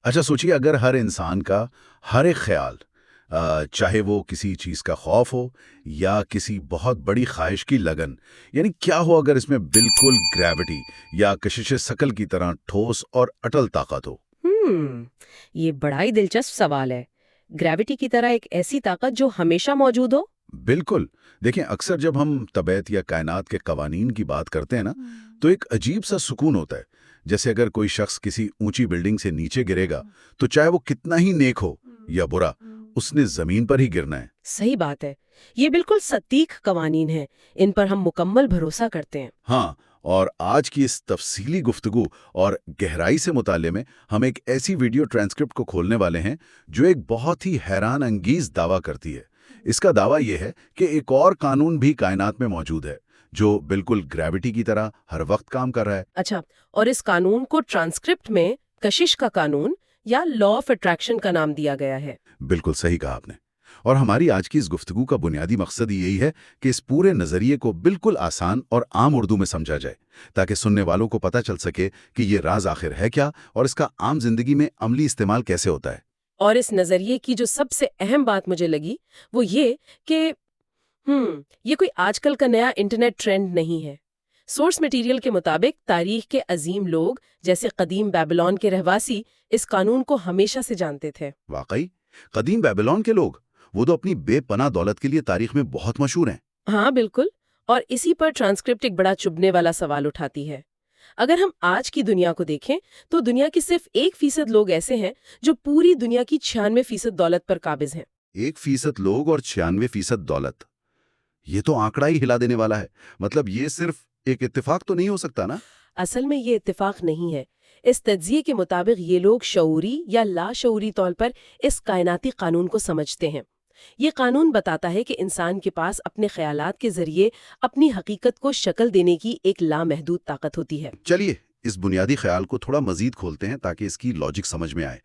اچھا سوچیے، اگر ہر انسان کا ہر ایک خیال، چاہے وہ کسی چیز کا خوف ہو یا کسی بہت بڑی خواہش کی لگن، یعنی کیا ہو اگر اس میں بالکل گریوٹی یا کشش ثقل کی طرح ٹھوس اور اٹل طاقت ہو؟ ہم یہ بڑا ہی دلچسپ سوال ہے۔ گریوٹی کی طرح ایک ایسی طاقت جو ہمیشہ موجود ہو؟ بالکل۔ دیکھیں، اکثر جب ہم طبیعت یا کائنات کے قوانین کی بات کرتے ہیں نا، تو ایک عجیب سا سکون ہوتا ہے، جیسے اگر کوئی شخص کسی اونچی بلڈنگ سے نیچے گرے گا تو چاہے وہ کتنا ہی نیک ہو یا برا، اس نے زمین پر ہی گرنا ہے۔ صحیح بات ہے، یہ بالکل سطیق قوانین ہیں، ان پر ہم مکمل بھروسہ کرتے ہیں۔ ہاں، اور آج کی اس تفصیلی گفتگو اور گہرائی سے مطالعے میں ہم ایک ایسی ویڈیو ٹرانسکرپٹ کو کھولنے والے ہیں جو ایک بہت ہی حیران انگیز دعویٰ کرتی ہے۔ اس کا دعویٰ یہ ہے کہ ایک اور قانون بھی کائنات میں موجود ہے جو بالکل گریوٹی کی طرح ہر وقت کام کر رہا ہے۔ اچھا، اور اس قانون کو ٹرانسکرپٹ میں کشش کا قانون یا لا آف اٹریکشن کا نام دیا گیا ہے۔ بالکل صحیح کہا آپ نے۔ اور ہماری آج کی اس گفتگو کا بنیادی مقصد یہی ہے کہ اس پورے نظریے کو بالکل آسان اور عام اردو میں سمجھا جائے، تاکہ سننے والوں کو پتہ چل سکے کہ یہ راز آخر ہے کیا اور اس کا عام زندگی میں عملی استعمال کیسے ہوتا ہے۔ اور اس نظریے کی جو سب سے اہم بات مجھے لگی وہ یہ کہ یہ کوئی آج کل کا نیا انٹرنیٹ ٹرینڈ نہیں ہے۔ سورس مٹیریل کے مطابق تاریخ کے عظیم لوگ جیسے قدیم بیبلون کے رہواسی اس قانون کو ہمیشہ سے جانتے تھے۔ واقعی، قدیم بیبلون کے لوگ، وہ تو اپنی بے پناہ دولت کے لیے تاریخ میں بہت مشہور ہیں۔ ہاں بالکل، اور اسی پر ٹرانسکرپٹ ایک بڑا چبھنے والا سوال اٹھاتی ہے۔ اگر ہم آج کی دنیا کو دیکھیں تو دنیا کی صرف 1% لوگ ایسے ہیں جو پوری دنیا کی 96% دولت پر قابض ہیں۔ 1% لوگ اور 96% دولت، یہ تو آنکڑا ہی ہلا دینے والا ہے۔ مطلب یہ صرف ایک اتفاق تو نہیں ہو سکتا نا؟ اصل میں یہ اتفاق نہیں ہے۔ اس تجزیے کے مطابق یہ لوگ شعوری یا لاشعوری طور پر اس کائناتی قانون کو سمجھتے ہیں۔ یہ قانون بتاتا ہے کہ انسان کے پاس اپنے خیالات کے ذریعے اپنی حقیقت کو شکل دینے کی ایک لامحدود طاقت ہوتی ہے۔ چلیے اس بنیادی خیال کو تھوڑا مزید کھولتے ہیں تاکہ اس کی لاجک سمجھ میں آئے۔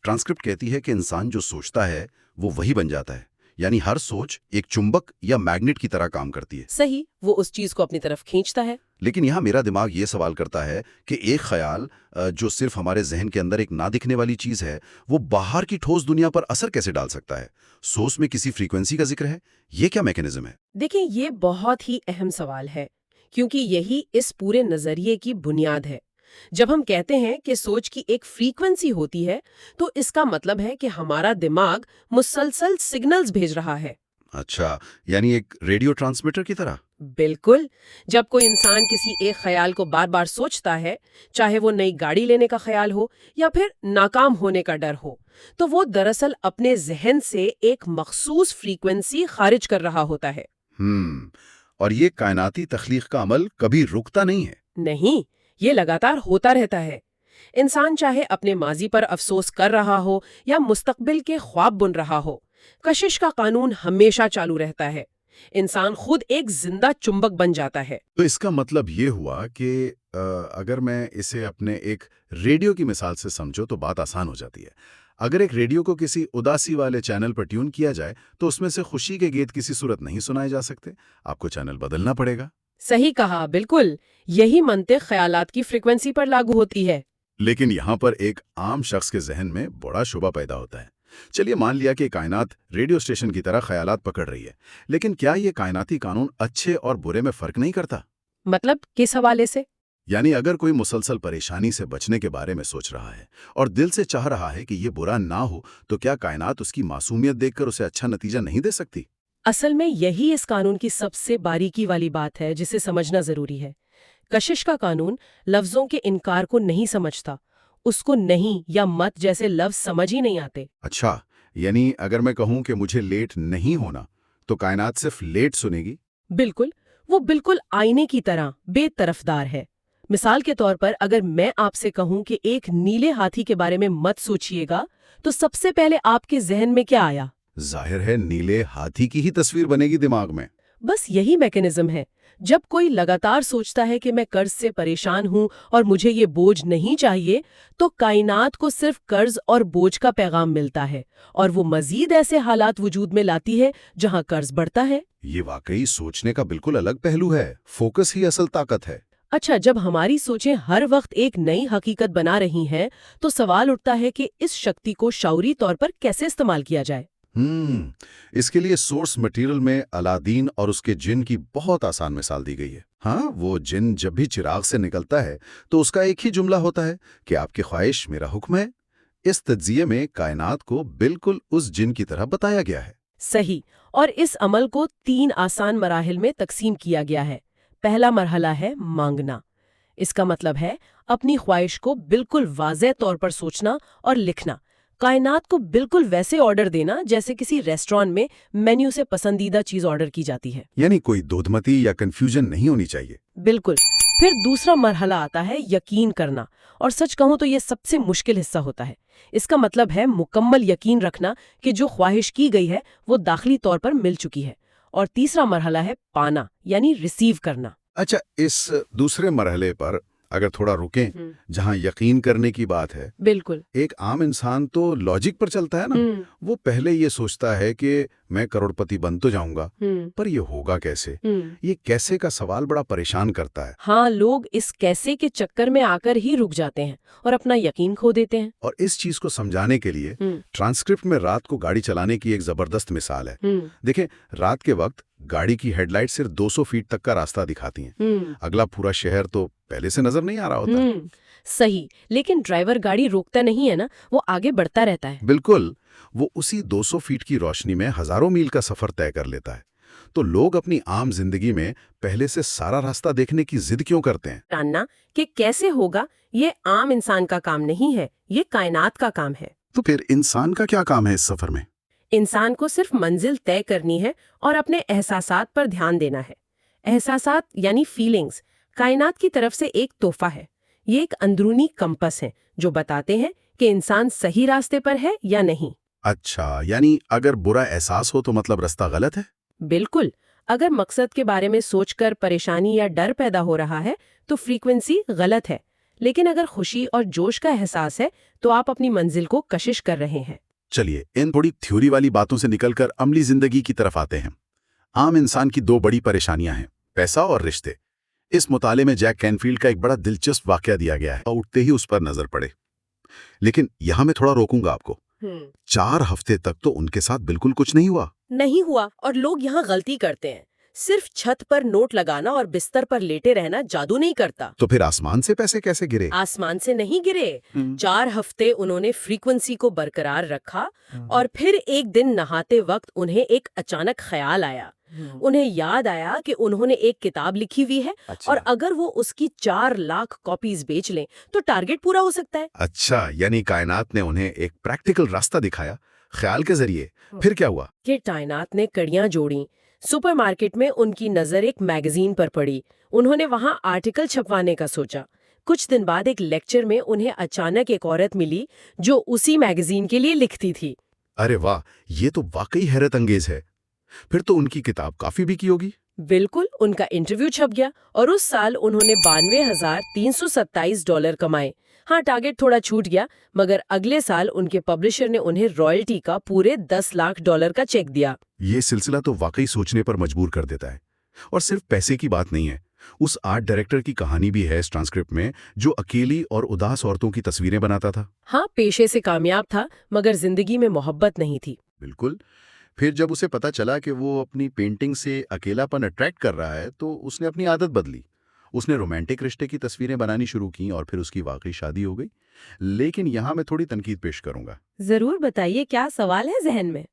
ٹرانسکرپٹ کہتی ہے کہ انسان جو سوچتا ہے وہ وہی بن جاتا ہے، یعنی ہر سوچ ایک چمبک یا میگنیٹ کی طرح کام کرتی ہے۔ صحیح، وہ اس چیز کو اپنی طرف کھینچتا ہے۔ لیکن یہاں میرا دماغ یہ سوال کرتا ہے کہ ایک خیال جو صرف ہمارے ذہن کے اندر ایک نہ دکھنے والی چیز ہے، وہ باہر کی ٹھوس دنیا پر اثر کیسے ڈال سکتا ہے؟ سوچ میں کسی فریکوینسی کا ذکر ہے؟ یہ کیا میکینزم ہے؟ دیکھیں، یہ بہت ہی اہم سوال ہے کیونکہ یہی اس پورے نظریے کی بنیاد ہے۔ جب ہم کہتے ہیں کہ سوچ کی ایک فریکوینسی ہوتی ہے تو اس کا مطلب ہے کہ ہمارا دماغ مسلسل سگنلز بھیج رہا ہے۔ اچھا، یعنی ایک ریڈیو ٹرانسمیٹر کی طرح؟ بالکل، جب کوئی انسان کسی ایک خیال کو بار بار سوچتا ہے، چاہے وہ نئی گاڑی لینے کا خیال ہو یا پھر ناکام ہونے کا ڈر ہو، تو وہ دراصل اپنے ذہن سے ایک مخصوص فریکوینسی خارج کر رہا ہوتا ہے۔ اور یہ کائناتی تخلیق کا عمل کبھی رکتا نہیں ہے؟ نہیں، یہ لگاتار ہوتا رہتا ہے۔ انسان چاہے اپنے ماضی پر افسوس کر رہا ہو یا مستقبل کے خواب بن رہا ہو، کشش کا قانون ہمیشہ چالو رہتا ہے۔ انسان خود ایک زندہ چمبک بن جاتا ہے۔ تو اس کا مطلب یہ ہوا کہ اگر میں اسے اپنے ایک ریڈیو کی مثال سے سمجھو تو بات آسان ہو جاتی ہے۔ اگر ایک ریڈیو کو کسی اداسی والے چینل پر ٹیون کیا جائے تو اس میں سے خوشی کے گیت کسی صورت نہیں سنائے جا سکتے، آپ کو چینل بدلنا پڑے گا۔ صحیح کہا، بالکل یہی منطق خیالات کی فریکوینسی پر لاگو ہوتی ہے۔ لیکن یہاں پر ایک عام شخص کے ذہن میں بڑا شبہ پیدا ہوتا ہے۔ چلیے مان لیا کہ کائنات ریڈیو اسٹیشن کی طرح خیالات پکڑ رہی ہے، لیکن کیا یہ کائناتی قانون اچھے اور برے میں فرق نہیں کرتا؟ مطلب کس حوالے سے؟ یعنی اگر کوئی مسلسل پریشانی سے بچنے کے بارے میں سوچ رہا ہے اور دل سے چاہ رہا ہے کہ یہ برا نہ ہو، تو کیا کائنات اس کی معصومیت دیکھ کر اسے اچھا نتیجہ نہیں دے سکتی؟ اصل میں یہی اس قانون کی سب سے باریکی والی بات ہے جسے سمجھنا ضروری ہے۔ کشش کا قانون لفظوں کے انکار کو نہیں سمجھتا، اس کو نہیں یا مت جیسے لفظ سمجھ ہی نہیں آتے۔ اچھا، یعنی اگر میں کہوں کہ مجھے لیٹ نہیں ہونا تو کائنات صرف لیٹ سنے گی؟ بالکل، وہ بالکل آئینے کی طرح بے طرفدار ہے۔ مثال کے طور پر اگر میں آپ سے کہوں کہ ایک نیلے ہاتھی کے بارے میں مت سوچئے گا تو سب سے پہلے آپ کے ذہن میں کیا آیا؟ ظاہر ہے نیلے ہاتھی کی ہی تصویر بنے گی دماغ میں۔ بس یہی میکینزم ہے۔ جب کوئی لگاتار سوچتا ہے کہ میں قرض سے پریشان ہوں اور مجھے یہ بوجھ نہیں چاہیے، تو کائنات کو صرف قرض اور بوجھ کا پیغام ملتا ہے، اور وہ مزید ایسے حالات وجود میں لاتی ہے جہاں قرض بڑھتا ہے۔ یہ واقعی سوچنے کا بالکل الگ پہلو ہے۔ فوکس ہی اصل طاقت ہے۔ اچھا، جب ہماری سوچیں ہر وقت ایک نئی حقیقت بنا رہی ہیں تو سوال اٹھتا ہے کہ اس شکتی کو شعوری طور پر کیسے استعمال کیا جائے؟ اس کے لیے سورس مٹیریل میں الادین اور اس کے جن کی بہت آسان مثال دی گئی ہے۔ ہاں، وہ جن جب بھی چراغ سے نکلتا ہے تو اس کا ایک ہی جملہ ہوتا ہے کہ آپ کی خواہش میرا حکم ہے۔ اس تجزیے میں کائنات کو بالکل اس جن کی طرح بتایا گیا ہے۔ صحیح، اور اس عمل کو 3 آسان مراحل میں تقسیم کیا گیا ہے۔ پہلا مرحلہ ہے مانگنا۔ اس کا مطلب ہے اپنی خواہش کو بالکل واضح طور پر سوچنا اور لکھنا، کائنات کو بالکل ویسے آرڈر دینا جیسے کسی ریسٹوران میں مینیو سے پسندیدہ چیز آرڈر کی جاتی ہے۔ یعنی کوئی دودھمتی یا کنفیوژن نہیں ہونی چاہیے۔ بالکل۔ پھر دوسرا مرحلہ آتا ہے یقین کرنا، اور سچ کہوں تو یہ سب سے مشکل حصہ ہوتا ہے۔ اس کا مطلب ہے مکمل یقین رکھنا کہ جو خواہش کی گئی ہے وہ داخلی طور پر مل چکی ہے۔ اور تیسرا مرحلہ ہے پانا، یعنی ریسیو کرنا۔ اچھا، اس دوسرے مرحلے پر اگر تھوڑا رکیں، جہاں یقین کرنے کی بات ہے، بالکل۔ ایک عام انسان تو لاجک پر چلتا ہے نا، وہ پہلے یہ سوچتا ہے کہ میں کروڑپتی بن تو جاؤں گا، پر یہ ہوگا کیسے؟ یہ کیسے کا سوال بڑا پریشان کرتا ہے۔ ہاں، لوگ اس کیسے کے چکر میں آ کر ہی رک جاتے ہیں اور اپنا یقین کھو دیتے ہیں۔ اور اس چیز کو سمجھانے کے لیے ٹرانسکرپٹ میں رات کو گاڑی چلانے کی ایک زبردست مثال ہے۔ دیکھیں، رات کے وقت گاڑی کی ہیڈ لائٹ صرف 200 فیٹ تک کا راستہ دکھاتی ہیں، اگلا پورا شہر تو پہلے سے نظر نہیں آ رہا ہوتا۔ صحیح، لیکن ڈرائیور گاڑی روکتا نہیں ہے نا، وہ آگے بڑھتا رہتا ہے۔ بالکل، وہ اسی 200 فیٹ کی روشنی میں ہزاروں میل کا سفر طے کر لیتا ہے۔ تو لوگ اپنی عام زندگی میں پہلے سے سارا راستہ دیکھنے کی ضد کیوں کرتے ہیں؟ جاننا کہ کیسے ہوگا یہ عام انسان کا کام نہیں ہے، یہ کائنات کا کام ہے۔ تو پھر انسان کا کیا کام ہے اس سفر میں؟ انسان کو صرف منزل طے کرنی ہے اور اپنے احساسات پر دھیان دینا ہے۔ احساسات یعنی فیلنگز کائنات کی طرف سے ایک تحفہ ہے۔ یہ ایک اندرونی کمپس ہے جو بتاتے ہیں کہ انسان صحیح راستے پر ہے یا نہیں۔ اچھا، یعنی اگر برا احساس ہو تو مطلب راستہ غلط ہے؟ بالکل، اگر مقصد کے بارے میں سوچ کر پریشانی یا ڈر پیدا ہو رہا ہے تو فریکوینسی غلط ہے، لیکن اگر خوشی اور جوش کا احساس ہے تو آپ اپنی منزل کو کشش کر رہے ہیں۔ چلیے، ان تھوڑی تھیوری والی باتوں سے نکل کر عملی زندگی کی طرف آتے ہیں۔ عام انسان کی 2 بڑی پریشانیاں ہیں، پیسہ اور رشتے۔ اس مطالعے میں جیک کینفیلڈ کا ایک بڑا دلچسپ واقعہ دیا گیا ہے، اٹھتے ہی اس پر نظر پڑے۔ لیکن یہاں میں تھوڑا روکوں گا آپ کو۔ 4 ہفتے تک تو ان کے ساتھ بالکل کچھ نہیں ہوا، اور لوگ یہاں غلطی کرتے ہیں۔ صرف چھت پر نوٹ لگانا اور بستر پر لیٹے رہنا جادو نہیں کرتا۔ تو پھر آسمان سے پیسے کیسے گرے؟ آسمان سے نہیں گرے۔ 4 ہفتے انہوں نے فریکوینسی کو برقرار رکھا، اور پھر ایک دن نہاتے وقت انہیں ایک اچانک خیال آیا۔ انہیں یاد آیا کہ انہوں نے ایک کتاب لکھی ہوئی ہے، اور اگر وہ اس کی 4 لاکھ کاپیز بیچ لیں تو ٹارگٹ پورا ہو سکتا ہے۔ اچھا، یعنی کائنات نے انہیں ایک پریکٹیکل راستہ دکھایا خیال کے ذریعے۔ پھر کیا ہوا؟ کہ کائنات نے کڑیاں جوڑیں۔ سپر مارکیٹ میں ان کی نظر ایک میگزین پر پڑی۔ انہوں نے وہاں آرٹیکل چھپوانے کا سوچا۔ کچھ دن بعد ایک لیکچر میں انہیں اچانک ایک عورت ملی جو اسی میگزین کے لیے لکھتی تھی۔ ارے واہ، یہ تو واقعی حیرت انگیز ہے۔ پھر تو ان کی کتاب کافی بکی ہوگی۔ بالکل، ان کا انٹرویو چھپ گیا اور اس سال انہوں نے $92,327 کمائے۔ ہاں، ٹارگٹ تھوڑا چھوٹ گیا، مگر اگلے سال ان کے پبلشر نے انہیں رائلٹی کا پورے $10 لاکھ کا چیک دیا۔ یہ سلسلہ تو واقعی سوچنے پر مجبور کر دیتا ہے۔ اور صرف پیسے کی بات نہیں ہے، اس آرٹ ڈائریکٹر کی کہانی بھی ہے اس ٹرانسکرپٹ میں، جو اکیلی اور اداس عورتوں کی تصویریں بناتا تھا۔ ہاں، پیشے سے کامیاب تھا مگر زندگی میں محبت نہیں تھی۔ بالکل۔ پھر جب اسے پتا چلا کہ وہ اپنی پینٹنگ سے اکیلا پن اٹریکٹ کر رہا ہے تو اس نے اپنی عادت بدلی۔ اس نے رومانٹک رشتے کی تصویریں بنانی شروع کی اور پھر اس کی واقعی شادی ہو گئی۔ لیکن یہاں میں تھوڑی تنقید پیش کروں گا۔ ضرور بتائیے، کیا سوال ہے ذہن میں؟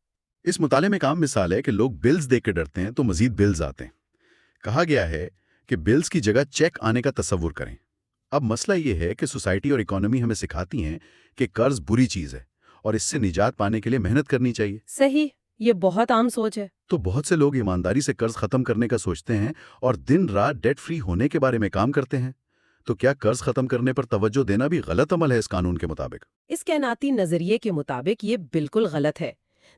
اس مطالعے میں ایک عام مثال ہے کہ لوگ بلز دیکھ کے ڈرتے ہیں تو مزید بلز آتے ہیں۔ کہا گیا ہے کہ بلز کی جگہ چیک آنے کا تصور کریں۔ اب مسئلہ یہ ہے کہ سوسائٹی اور اکانومی ہمیں سکھاتی ہیں کہ قرض بری چیز ہے اور اس سے نجات پانے کے لیے محنت کرنی چاہیے۔ صحیح، یہ بہت عام سوچ ہے۔ تو بہت سے لوگ ایمانداری سے قرض ختم کرنے کا سوچتے ہیں اور دن رات ڈیٹ فری ہونے کے بارے میں کام کرتے ہیں۔ تو کیا قرض ختم کرنے پر توجہ دینا بھی غلط عمل ہے اس قانون کے مطابق؟ اس کائناتی نظریے کے مطابق یہ بالکل غلط ہے۔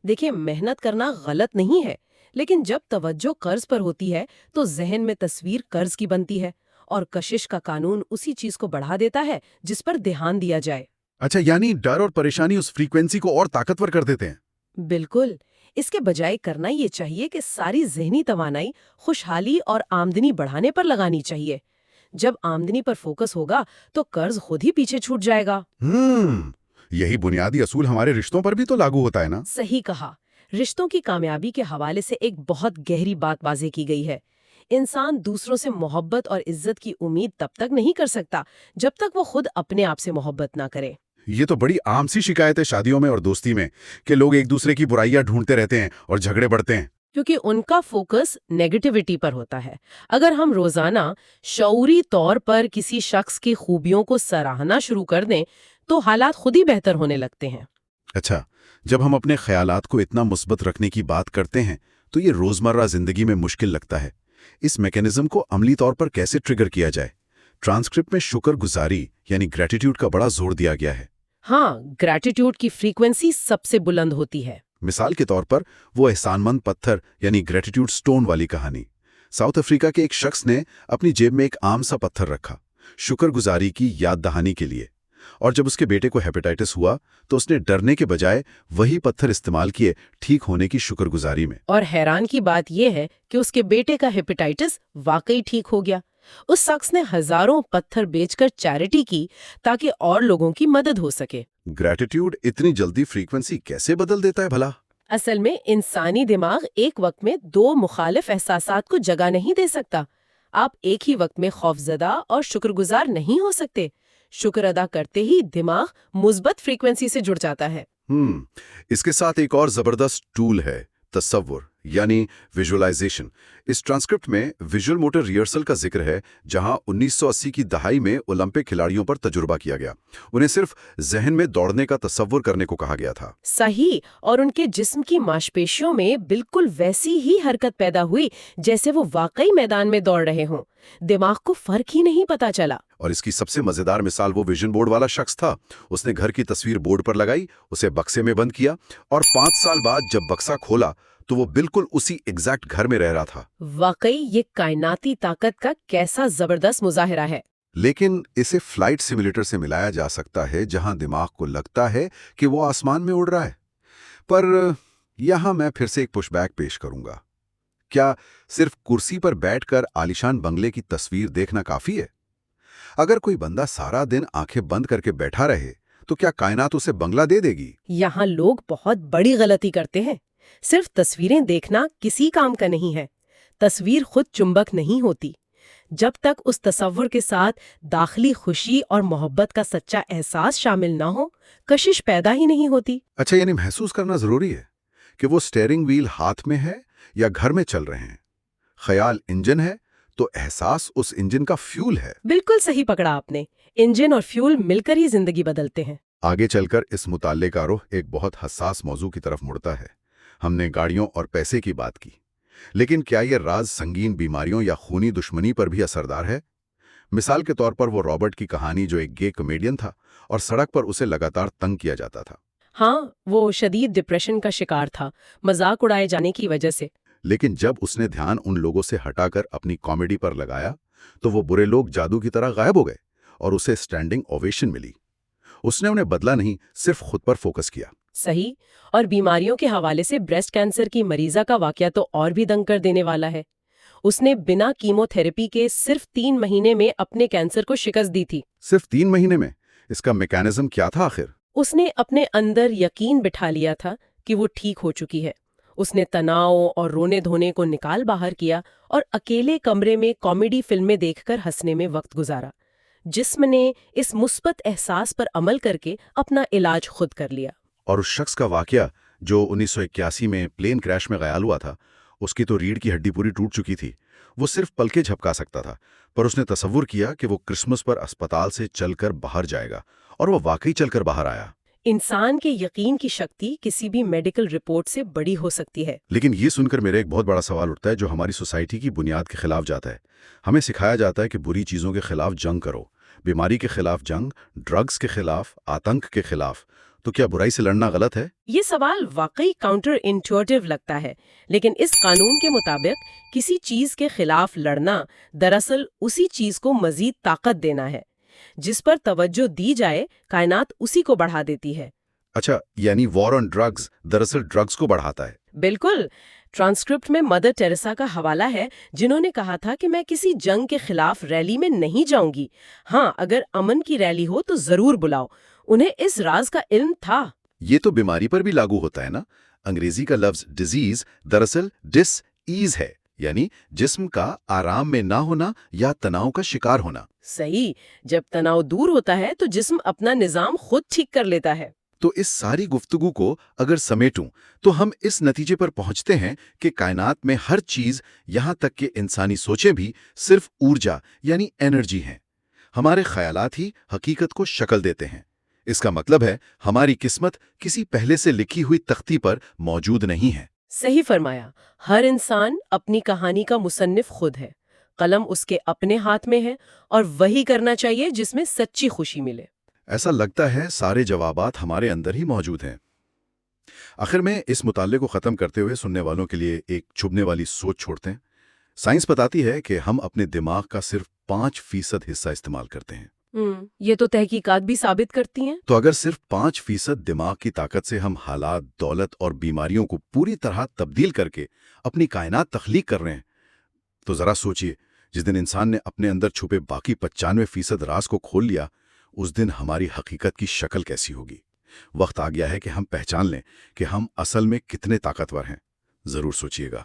دیکھیں، محنت کرنا غلط نہیں ہے، لیکن جب توجہ قرض پر ہوتی ہے تو ذہن میں تصویر قرض کی بنتی ہے، اور کشش کا قانون اسی چیز کو بڑھا دیتا ہے جس پر دھیان دیا جائے۔ اچھا، یعنی ڈر اور پریشانی اس فریکوینسی کو اور طاقتور کر دیتے ہیں۔ بالکل، اس کے بجائے کرنا یہ چاہیے کہ ساری ذہنی توانائی خوشحالی اور آمدنی بڑھانے پر لگانی چاہیے۔ جب آمدنی پر فوکس ہوگا تو قرض خود ہی پیچھے چھوٹ جائے گا۔ یہی بنیادی اصول ہمارے رشتوں پر بھی تو لاگو ہوتا ہے نا؟ صحیح کہا۔ رشتوں کی کامیابی کے حوالے سے ایک بہت گہری بات واضح کی گئی ہے۔ انسان دوسروں سے محبت اور عزت کی امید تب تک نہیں کر سکتا جب تک وہ خود اپنے آپ سے محبت نہ کرے۔ یہ تو بڑی عام سی شکایت ہے شادیوں میں اور دوستی میں کہ لوگ ایک دوسرے کی برائیاں ڈھونڈتے رہتے ہیں اور جھگڑے بڑھتے ہیں، کیونکہ ان کا فوکس نیگیٹیوٹی پر ہوتا ہے۔ اگر ہم روزانہ شعوری طور پر کسی شخص کی خوبیوں کو سراہنا شروع کر دیں تو حالات خود ہی بہتر ہونے لگتے ہیں۔ اچھا، جب ہم اپنے خیالات کو اتنا مثبت رکھنے کی بات کرتے ہیں تو یہ روزمرہ زندگی میں مشکل لگتا ہے۔ اس میکینزم کو عملی طور پر کیسے ٹریگر کیا جائے؟ ٹرانسکرپٹ میں شکر گزاری یعنی گریٹیٹیوڈ کا بڑا زور دیا گیا ہے۔ ہاں، گریٹیٹیوڈ کی فریکوینسی سب سے بلند ہوتی ہے۔ مثال کے طور پر وہ احسان مند پتھر یعنی گریٹیٹیوڈ سٹون والی کہانی۔ ساؤتھ افریقہ کے ایک شخص نے اپنی جیب میں ایک عام سا پتھر رکھا شکر گزاری کی یاد دہانی کے لیے، اور جب اس کے بیٹے کو ہیپیٹائٹس ہوا تو اس نے ڈرنے کے بجائے وہی پتھر استعمال کیے ٹھیک ہونے کی شکر گزاری میں۔ اور حیران کی بات یہ ہے کہ اس کے بیٹے کا ہیپیٹائٹس واقعی ٹھیک ہو گیا۔ اس شخص نے ہزاروں پتھر بیچ کر چیریٹی کی تاکہ اور لوگوں کی مدد ہو سکے۔ گریٹیٹیوڈ اتنی جلدی فریکوینسی کیسے بدل دیتا ہے بھلا؟ اصل میں انسانی دماغ ایک وقت میں دو مخالف احساسات کو جگہ نہیں دے سکتا۔ آپ ایک ہی وقت میں خوفزدہ اور شکر گزار نہیں ہو سکتے۔ شکر ادا کرتے ہی دماغ مثبت فریکوینسی سے جڑ جاتا ہے۔ اس کے ساتھ ایک اور زبردست ٹول ہے تصور یعنی ویژولائزیشن۔ اس ٹرانسکرپٹ میں ویژول موٹر ریہرسل کا ذکر ہے، جہاں 1980 کی دہائی میں اولمپک کھلاڑیوں پر تجربہ کیا گیا۔ انہیں صرف ذہن میں دوڑنے کا تصور کرنے کو کہا گیا تھا۔ صحیح، اور ان کے جسم کی ماش پیشیوں میں بالکل ویسی ہی حرکت پیدا ہوئی جیسے وہ واقعی میدان میں دوڑ رہے ہوں۔ دماغ کو فرق ہی نہیں پتا چلا۔ اور اس کی سب سے مزیدار مثال وہ ویژن بورڈ والا شخص تھا۔ اس نے گھر کی تصویر بورڈ پر لگائی، اسے بکسے میں بند کیا، اور 5 سال بعد جب بکسا کھولا تو وہ بالکل اسی ایگزیکٹ گھر میں رہ رہا تھا۔ واقعی یہ کائناتی طاقت کا کیسا زبردست مظاہرہ ہے۔ لیکن اسے فلائٹ سیمولیٹر سے ملایا جا سکتا ہے، جہاں دماغ کو لگتا ہے کہ وہ آسمان میں اڑ رہا ہے۔ پر یہاں میں پھر سے ایک پش بیک پیش کروں گا۔ کیا صرف کرسی پر بیٹھ کر عالیشان بنگلے کی تصویر دیکھنا کافی ہے؟ اگر کوئی بندہ سارا دن آنکھیں بند کر کے بیٹھا رہے تو کیا کائنات اسے بنگلہ دے دے گی؟ یہاں لوگ بہت بڑی غلطی کرتے ہیں۔ صرف تصویریں دیکھنا کسی کام کا نہیں ہے۔ تصویر خود چنبک نہیں ہوتی۔ جب تک اس تصور کے ساتھ داخلی خوشی اور محبت کا سچا احساس شامل نہ ہو، کشش پیدا ہی نہیں ہوتی۔ اچھا، یعنی محسوس کرنا ضروری ہے کہ وہ سٹیئرنگ وہیل ہاتھ میں ہے یا گھر میں چل رہے ہیں۔ خیال انجن ہے تو احساس اس انجن کا فیول ہے۔ بالکل صحیح پکڑا آپ نے۔ انجن اور فیول مل کر ہی زندگی بدلتے ہیں۔ آگے چل کر اس مطالعے کا رخ ایک بہت حساس موضوع کی طرف مڑتا ہے۔ ہم نے گاڑیوں اور پیسے کی بات کی، لیکن کیا یہ راز سنگین بیماریوں یا خونی دشمنی پر بھی اثردار ہے؟ مثال کے طور پر وہ رابرٹ کی کہانی، جو ایک گے کمیڈین تھا اور سڑک پر اسے لگاتار تنگ کیا جاتا تھا۔ ہاں، وہ شدید ڈپریشن کا شکار تھا، مذاق اڑائے جانے کی وجہ سے۔ لیکن جب اس نے دھیان ان لوگوں سے ہٹا کر اپنی کامیڈی پر لگایا تو وہ برے لوگ جادو کی طرح غائب ہو گئے اور اسے سٹینڈنگ اوویشن ملی۔ اس نے انہیں بدلا نہیں، صرف خود پر فوکس کیا۔ صحیح، اور بیماریوں کے حوالے سے بریسٹ کینسر کی مریضہ کا واقعہ تو اور بھی دنگ کر دینے والا ہے۔ اس نے بنا کیمو تھراپی کے صرف 3 مہینے میں اپنے کینسر کو شکست دی تھی۔ صرف 3 مہینے میں؟ اس کا میکانزم کیا تھا آخر؟ اس نے اپنے اندر یقین بٹھا لیا تھا کہ وہ ٹھیک ہو چکی ہے۔ اس نے تناؤ اور رونے دھونے کو نکال باہر کیا اور اکیلے کمرے میں کامیڈی فلمیں دیکھ کر ہنسنے میں وقت گزارا۔ جسم نے اس مثبت احساس پر عمل کر کے اپنا علاج خود کر لیا۔ اور اس شخص کا واقعہ جو 1981 میں پلین کریش میں گھائل ہوا تھا، اس کی تو ریڑھ کی ہڈی پوری ٹوٹ چکی تھی۔ وہ صرف پلکیں جھپکا سکتا تھا، پر اس نے تصور کیا کہ وہ کرسمس پر اسپتال سے چل کر باہر جائے گا، اور وہ واقعی چل کر باہر آیا۔ انسان کے یقین کی شکتی کسی بھی میڈیکل رپورٹ سے بڑی ہو سکتی ہے۔ لیکن یہ سن کر میرے ایک بہت بڑا سوال اٹھتا ہے، جو ہماری سوسائٹی کی بنیاد کے خلاف جاتا ہے۔ ہمیں سکھایا جاتا ہے کہ بری چیزوں کے خلاف جنگ کرو، بیماری کے خلاف جنگ، ڈرگز کے خلاف، آتنک کے خلاف۔ تو کیا برائی سے لڑنا غلط ہے؟ یہ سوال واقعی کاؤنٹر انٹویٹیو لگتا ہے، لیکن اس قانون کے مطابق کسی چیز کے خلاف لڑنا دراصل اسی چیز کو مزید طاقت دینا ہے۔ جس پر توجہ دی جائے، کائنات اسی کو بڑھا دیتی ہے۔ اچھا، یعنی وار آن ڈرگز دراصل ڈرگز کو بڑھاتا ہے؟ بالکل۔ ٹرانسکرپٹ میں مدر ٹیریسا کا حوالہ ہے، جنہوں نے کہا تھا کہ میں کسی جنگ کے خلاف ریلی میں نہیں جاؤں گی، ہاں اگر امن کی ریلی ہو تو ضرور بلاؤ۔ انہیں اس راز کا علم تھا۔ یہ تو بیماری پر بھی لاگو ہوتا ہے نا؟ انگریزی کا لفظ ڈیزیز دراصل ڈس ایز ہے، یعنی جسم کا آرام میں نہ ہونا یا تناؤ کا شکار ہونا۔ صحیح، جب تناؤ دور ہوتا ہے تو جسم اپنا نظام خود ٹھیک کر لیتا ہے۔ تو اس ساری گفتگو کو اگر سمیٹوں تو ہم اس نتیجے پر پہنچتے ہیں کہ کائنات میں ہر چیز، یہاں تک کہ انسانی سوچیں بھی، صرف ارجا یعنی انرجی ہیں۔ ہمارے خیالات ہی حقیقت کو شکل دیتے ہیں۔ اس کا مطلب ہے ہماری قسمت کسی پہلے سے لکھی ہوئی تختی پر موجود نہیں ہے۔ صحیح فرمایا، ہر انسان اپنی کہانی کا مصنف خود ہے، قلم اس کے اپنے ہاتھ میں ہے، اور وہی کرنا چاہیے جس میں سچی خوشی ملے۔ ایسا لگتا ہے سارے جوابات ہمارے اندر ہی موجود ہیں۔ آخر میں اس مطالعے کو ختم کرتے ہوئے سننے والوں کے لیے ایک چھبنے والی سوچ چھوڑتے ہیں۔ سائنس بتاتی ہے کہ ہم اپنے دماغ کا صرف 5% حصہ استعمال کرتے ہیں۔ یہ تو تحقیقات بھی ثابت کرتی ہیں۔ تو اگر صرف 5% دماغ کی طاقت سے ہم حالات، دولت اور بیماریوں کو پوری طرح تبدیل کر کے اپنی کائنات تخلیق کر رہے ہیں، تو ذرا سوچئے، جس دن انسان نے اپنے اندر چھپے باقی 95% راز کو کھول لیا، اس دن ہماری حقیقت کی شکل کیسی ہوگی؟ وقت آ گیا ہے کہ ہم پہچان لیں کہ ہم اصل میں کتنے طاقتور ہیں۔ ضرور سوچئے گا۔